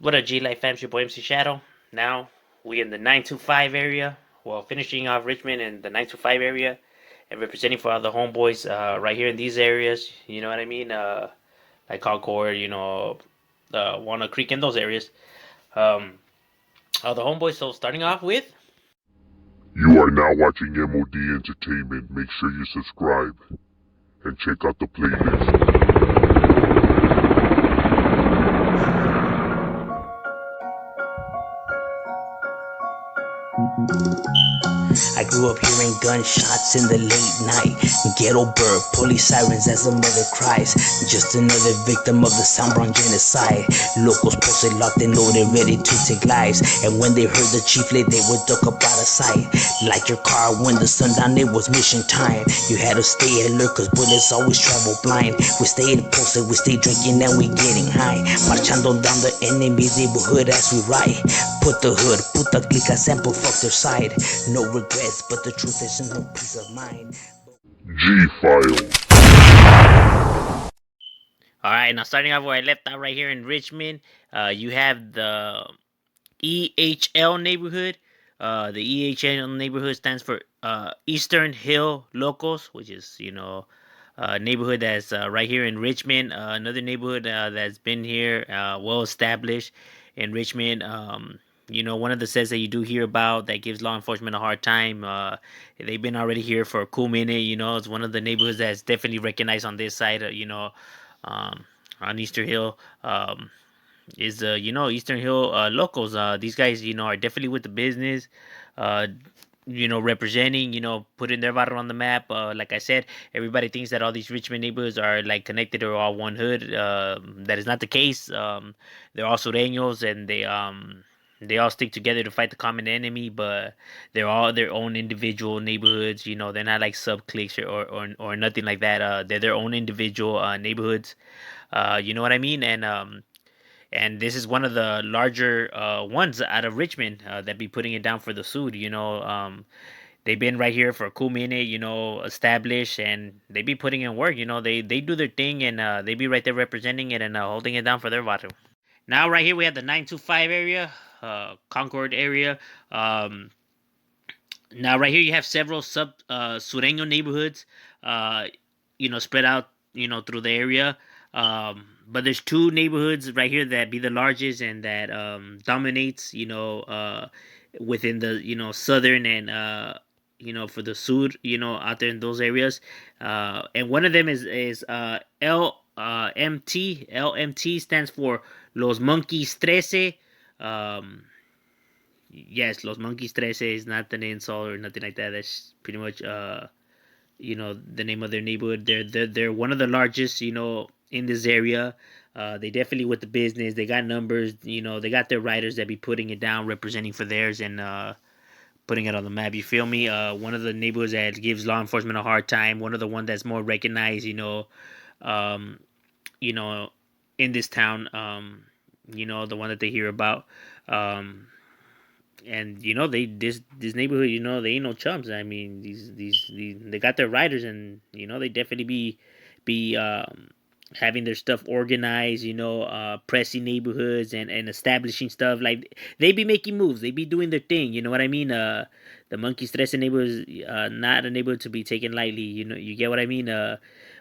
What a G-Life fam, your boy MC Shadow. Now we in the 925 area. Well, finishing off Richmond in the 925 area and representing for all the homeboys right here in these areas. You know what I mean? Like Concord, Walnut Creek in those areas. Um, all the homeboys. So starting off with. You are now watching M.O.D. Entertainment. Make sure you subscribe and check out the playlist. I grew up hearing gunshots in the late night. Ghetto bird, police sirens as a mother cries. Just another victim of the Soundbrown genocide. Locals posted locked and loaded, ready to take lives. And when they heard the chieflet, they would duck up out of sight. Like your car when the sun down, it was mission time. You had to stay alert, cause bullets always travel blind. We stayed posted, we stayed drinking, and we getting high. Marchando down the enemy's neighborhood as we ride. Put the hood, put the glica sample, fuck their side. No regrets, but the truth is no peace of mind. G-File. All right, now starting off where I left out right here in Richmond, you have the EHL neighborhood. The EHL neighborhood stands for Eastern Hill Locals, which is neighborhood that's right here in Richmond. Another neighborhood that's been here, well established in Richmond. One of the sets that you do hear about that gives law enforcement a hard time. They've been already here for a cool minute. It's one of the neighborhoods that's definitely recognized on this side. Um, on Eastern Hill. Is Eastern Hill locals. These guys are definitely with the business. Uh, representing, putting their barrio on the map. Like I said, everybody thinks that all these Richmond neighborhoods are like connected or all one hood. That is not the case. They're all Surenos, and they all stick together to fight the common enemy, but they're all their own individual neighborhoods. They're not like sub cliques or nothing like that. They're their own individual neighborhoods. You know what I mean? And this is one of the larger ones out of Richmond that be putting it down for the Sud. They've been right here for a cool minute, established, and they be putting in work. They do their thing, and they be right there representing it and holding it down for their barrio. Now, right here, we have the 925 area, Concord area. Um, Now, right here, you have several sub Sureño neighborhoods, uh, spread out, through the area. But there's two neighborhoods right here that be the largest and that dominates, within the, southern and, for the sud, out there in those areas. And one of them is LMT. LMT stands for Los Monkeys 13. Um, yes, Los Monkeys 13 is not an insult or nothing like that. That's pretty much the name of their neighborhood. They're one of the largest, in this area. They definitely with the business. They got numbers. They got their writers that be putting it down, representing for theirs, and putting it on the map. You feel me? One of the neighborhoods that gives law enforcement a hard time. One of the one that's more recognized. Um, you know, in this town. The one that they hear about. And this neighborhood, they ain't no chumps. I mean, these they got their riders, and they definitely be having their stuff organized, pressing neighborhoods and establishing stuff. Like they be making moves, they be doing their thing. You know what I mean? The Monkey Stress neighborhood is not a neighborhood to be taken lightly. You get what I mean?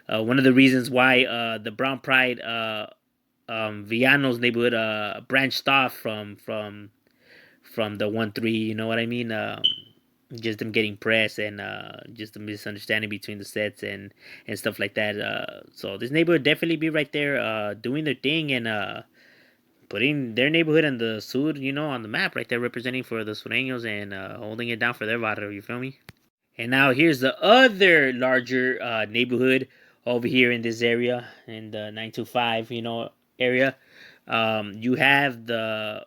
One of the reasons why the Brown Pride Villanos neighborhood branched off from the 1-3. You know what I mean? Just them getting pressed and just a misunderstanding between the sets and stuff like that. So this neighborhood definitely be right there doing their thing and putting their neighborhood and the Sud, on the map right there, representing for the Sureños and holding it down for their barrio. You feel me? And now here's the other larger neighborhood over here in this area in the 925, area. You have the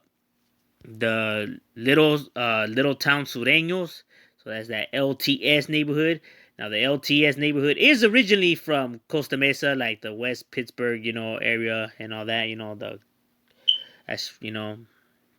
little town Sureños. So that's that LTS neighborhood. Now the LTS neighborhood is originally from Costa Mesa, like the West Pittsburgh, area and all that. That's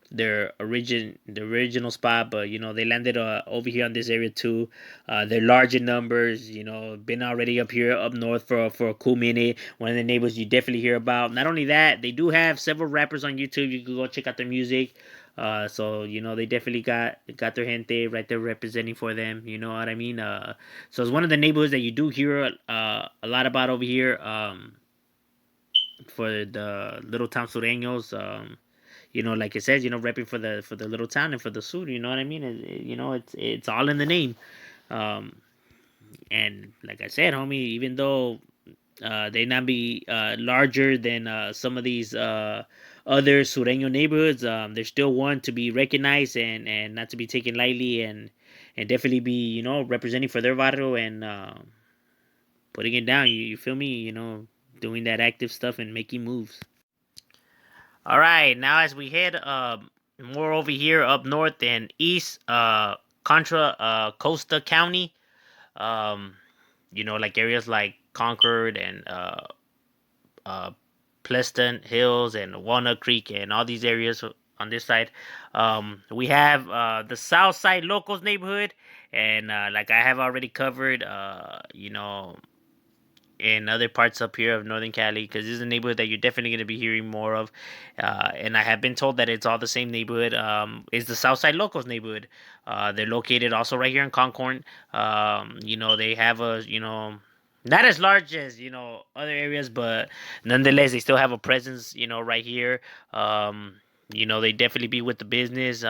the original spot, but they landed over here on this area too. They're large in numbers. Been already up here up north for a cool minute. One of the neighbors you definitely hear about. Not only that, they do have several rappers on YouTube. You can go check out their music. So they definitely got their gente right there representing for them. You know what I mean? So it's one of the neighborhoods that you do hear a lot about over here. For the little town sureños. Like it says, repping for the little town and for the sur. You know what I mean? It's all in the name. Um, and like I said, homie, even though they not be larger than some of these other sureño neighborhoods, they're still one to be recognized and not to be taken lightly and definitely be representing for their barrio and putting it down. You feel me? Doing that active stuff and making moves. All right, now as we head more over here up north and east, Contra Costa County, um, like areas like Concord and uh, Pleasant Hills and Walnut Creek and all these areas on this side. We have the South Side Locals neighborhood, and like I have already covered, in other parts up here of Northern Cali, because this is a neighborhood that you're definitely going to be hearing more of. And I have been told that it's all the same neighborhood. Is the Southside Locals neighborhood. They're located also right here in Concord. They have not as large as other areas, but nonetheless they still have a presence right here. They definitely be with the business,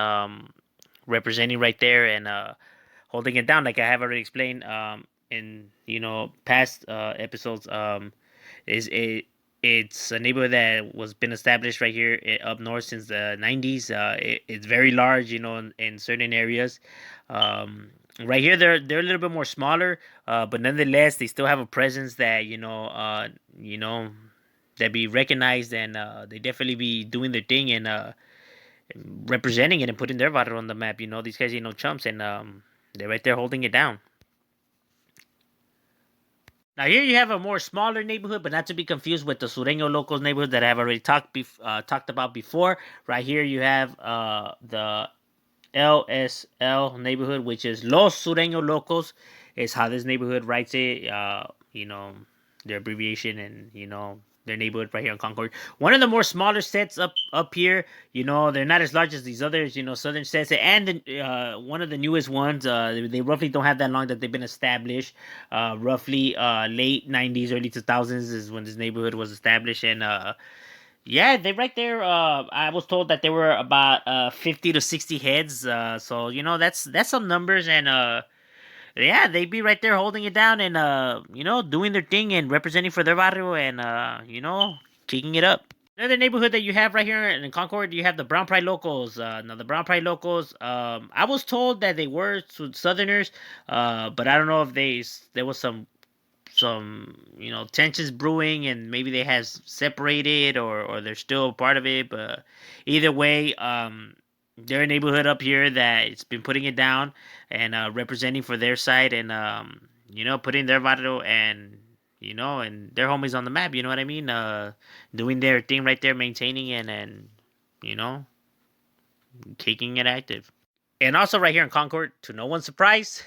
representing right there and holding it down, like I have already explained in past episodes. Is it's a neighborhood that was been established right here up north since the 90s. It's very large, in certain areas. Right here, they're a little bit more smaller, but nonetheless, they still have a presence that that be recognized, and they definitely be doing their thing and representing it and putting their barrio on the map. These guys ain't no chumps, and they're right there holding it down. Now here you have a more smaller neighborhood, but not to be confused with the Sureño locals neighborhood that I have already talked about before. Right here you have the LSL neighborhood, which is Los Sureño Locos, is how this neighborhood writes it. Their abbreviation and their neighborhood right here in Concord. One of the more smaller sets up here. They're not as large as these others. Southern sets, and one of the newest ones. They roughly don't have that long that they've been established. Roughly late '90s, early 2000s is when this neighborhood was established, and yeah, they right there. I was told that there were about 50 to 60 heads. So that's some numbers, and yeah, they be right there holding it down and doing their thing and representing for their barrio and kicking it up. Another neighborhood that you have right here in Concord, you have the Brown Pride locals. Now the Brown Pride locals, I was told that they were Southerners, but I don't know if there was some tensions brewing and maybe they have separated or they're still a part of it, but either way, they're a neighborhood up here that it's been putting it down and representing for their side and putting their barrio and their homies on the map. You know what I mean? Doing their thing right there, maintaining and you know keeping it active. And also right here in Concord, to no one's surprise,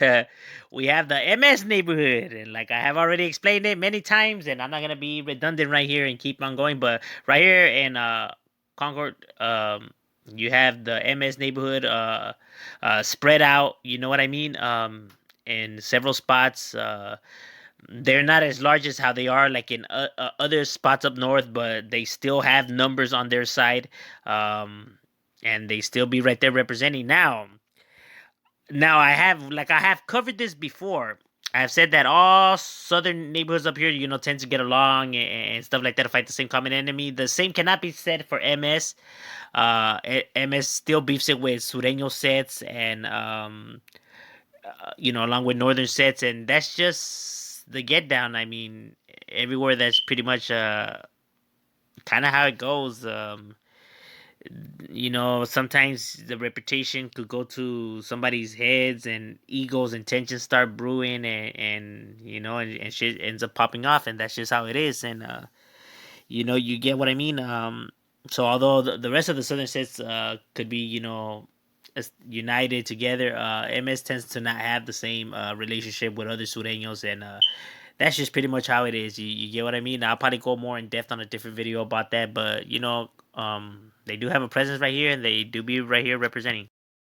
we have the MS neighborhood. And like I have already explained it many times, and I'm not gonna be redundant right here and keep on going, but right here in Concord, you have the MS neighborhood spread out. You know what I mean? In several spots. They're not as large as how they are like in other spots up north, but they still have numbers on their side, and they still be right there representing. Now I have covered this before. I've said that all southern neighborhoods up here, tend to get along and stuff like that to fight the same common enemy. The same cannot be said for MS. MS still beefs it with Sureño sets and along with northern sets, and that's just the get down. I mean, everywhere that's pretty much kind of how it goes. Sometimes the reputation could go to somebody's heads and egos and tensions start brewing and shit ends up popping off, and that's just how it is. And you get what I mean. So although the rest of the southern states could be, united together, MS tends to not have the same relationship with other Sureños, and that's just pretty much how it is. You get what I mean? I'll probably go more in depth on a different video about that, but they do have a presence right here, and they do be right here representing.